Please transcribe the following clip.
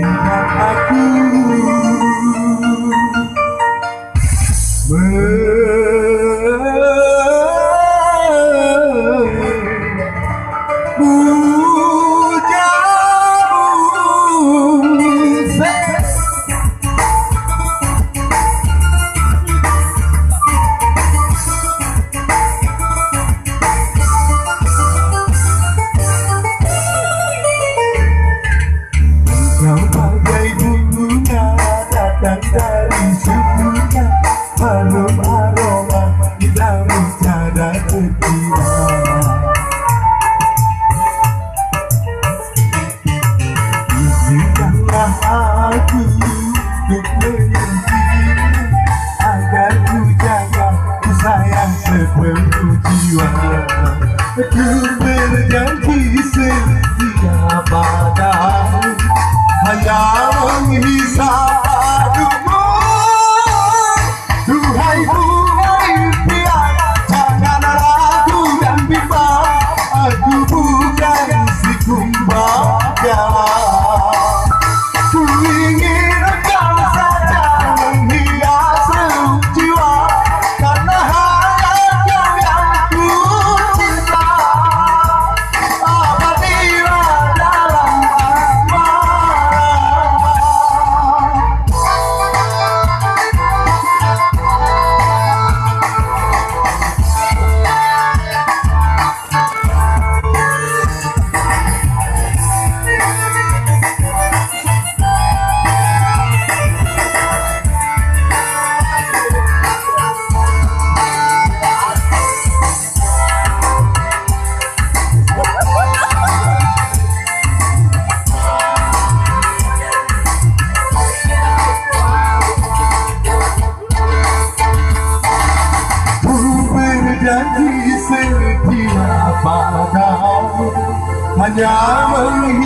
ingat aku kau bagai bunga datang dari surga, harum aroma di dalam tiada terkira. Izinkanlah aku untuk menyentuhmu, agar ku jaga, ku sayang sepenuh jiwa. Ku berjanji setia padamu, hanya menghisap padumu. Duhai bunga impian, jangan ragu dan bimbang, aku bukan si kumbaga. Ku ingin engkau saja menghias seluruh jiwa, karena hanya kau yang ku cinta. Abadilah dalam asmara. Janji setia padamu, hanya menghias